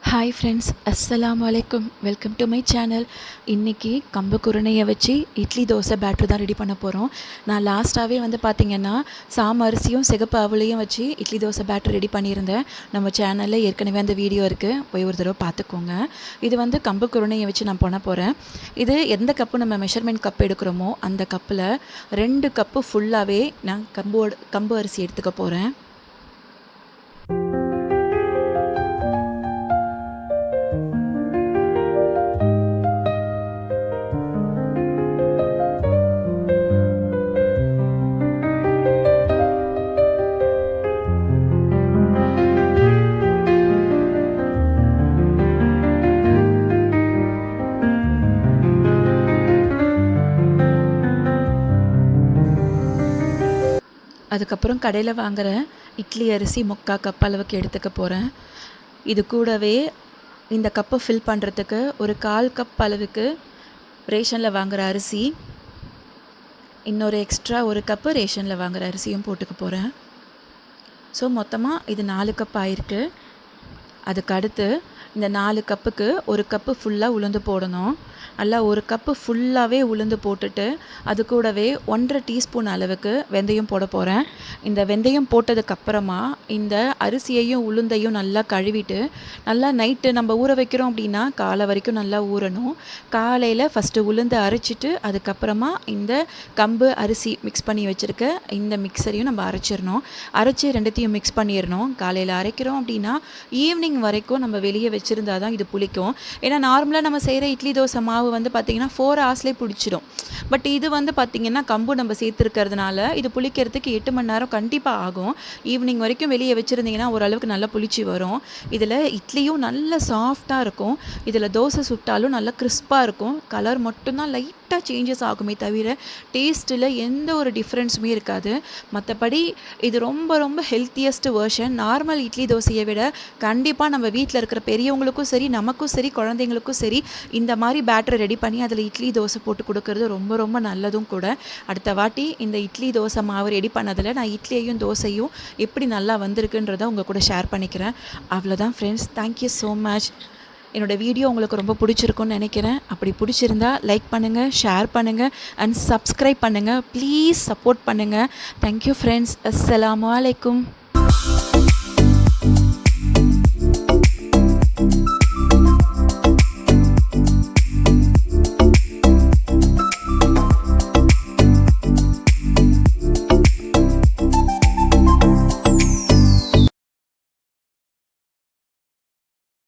Hi friends, அஸ்ஸலாமு அலைக்கும். Welcome to my channel. இன்றைக்கி கம்பு குருணையை வச்சு இட்லி தோசை பேட்ரு தான் ரெடி பண்ண போகிறோம். நான் லாஸ்ட்டாகவே பார்த்திங்கன்னா சாம அரிசியும் சிகப்பு அவளையும் வச்சு இட்லி தோசை பேட்ரு ரெடி பண்ணியிருந்தேன். நம்ம சேனலில் ஏற்கனவே அந்த வீடியோ இருக்குது, போய் ஒரு தடவை பார்த்துக்கோங்க. இது கம்பு குருணையை வச்சு நான் பண்ண போகிறேன். இது எந்த கப்பு நம்ம மெஷர்மெண்ட் கப் எடுக்கிறோமோ அந்த கப்பில் 2 கப்பு ஃபுல்லாகவே நான் கம்பு அரிசி எடுத்துக்க போகிறேன். அதுக்கப்புறம் கடையில் வாங்குகிற இட்லி அரிசி 3/4 கப் அளவுக்கு எடுத்துக்க போகிறேன். இது கூடவே இந்த கப்பை ஃபில் பண்ணுறதுக்கு ஒரு 1/4 கப் அளவுக்கு ரேஷனில் வாங்குகிற அரிசி, இன்னொரு எக்ஸ்ட்ரா 1 கப்பு ரேஷனில் வாங்குகிற அரிசியும் போட்டுக்க போகிறேன். ஸோ மொத்தமாக இது 4 கப் ஆயிருக்கு. அதுக்கு அடுத்து இந்த 4 கப்புக்கு 1 கப்பு ஃபுல்லாக உளுந்து போடணும். நல்லா 1 கப்பு ஃபுல்லாகவே உளுந்து போட்டுட்டு அது கூடவே 1/2 டீஸ்பூன் அளவுக்கு வெந்தயம் போட போகிறேன். இந்த வெந்தயம் போட்டதுக்கப்புறமா இந்த அரிசியையும் உளுந்தையும் நல்லா கழுவிட்டு நல்லா நைட்டு நம்ம ஊற வைக்கிறோம் அப்படின்னா காலை வரைக்கும் நல்லா ஊறணும். காலையில் ஃபஸ்ட்டு உளுந்து அரைச்சிட்டு அதுக்கப்புறமா இந்த கம்பு அரிசி மிக்ஸ் பண்ணி வச்சுருக்க இந்த மிக்சரையும் நம்ம அரைச்சிடணும். அரைச்சி 2த்தையும் மிக்ஸ் பண்ணிடணும். காலையில் அரைக்கிறோம் அப்படின்னா ஈவினிங் வரைக்கும் நம்ம வெளியே வச்சுருந்தா தான் இது புளிக்கும். ஏன்னா நார்மலாக நம்ம செய்கிற இட்லி தோசை மாவு பார்த்திங்கன்னா 4 ஹவர்ஸ்லேயே பிடிச்சிடும். பட் இது பார்த்திங்கன்னா கம்பு நம்ம சேர்த்துருக்கிறதுனால இது புளிக்கிறதுக்கு 8 மணி நேரம் கண்டிப்பாக ஆகும். ஈவினிங் வரைக்கும் வெளியே வச்சுருந்தீங்கன்னா ஓரளவுக்கு நல்லா புளிச்சு வரும். இதில் இட்லியும் நல்ல சாஃப்டாக இருக்கும். இதில் தோசை சுட்டாலும் நல்லா கிறிஸ்பாக இருக்கும். கலர் மட்டும்தான் லைட்டாக சேஞ்சஸ் ஆகுமே தவிர டேஸ்ட்டில் எந்த ஒரு டிஃப்ரென்ஸுமே இருக்காது. மற்றபடி இது ரொம்ப ரொம்ப ஹெல்த்தியஸ்ட் வெர்ஷன். நார்மல் இட்லி தோசையை விட கண்டிப்பாக நம்ம வீட்டில் இருக்கிற பெரியவங்களுக்கும் சரி, நமக்கும் சரி, குழந்தைங்களுக்கும் சரி இந்த மாதிரி பேட்டரை ரெடி பண்ணி அதில் இட்லி தோசை போட்டு கொடுக்கறது ரொம்ப ரொம்ப நல்லதும் கூட. அடுத்த வாட்டி இந்த இட்லி தோசை மாவு ரெடி பண்ணதில் நான் இட்லியையும் தோசையும் எப்படி நல்லா வந்திருக்குன்றதை உங்கள் கூட ஷேர் பண்ணிக்கிறேன். அவ்வளோதான் ஃப்ரெண்ட்ஸ், தேங்க்யூ ஸோ மச். என்னோடய வீடியோ உங்களுக்கு ரொம்ப பிடிச்சிருக்குன்னு நினைக்கிறேன். அப்படி பிடிச்சிருந்தா லைக் பண்ணுங்கள், ஷேர் பண்ணுங்கள் அண்ட் சப்ஸ்கிரைப் பண்ணுங்கள். ப்ளீஸ் சப்போர்ட் பண்ணுங்கள். Thank you friends. அஸ்ஸலாமு அலைக்கும்.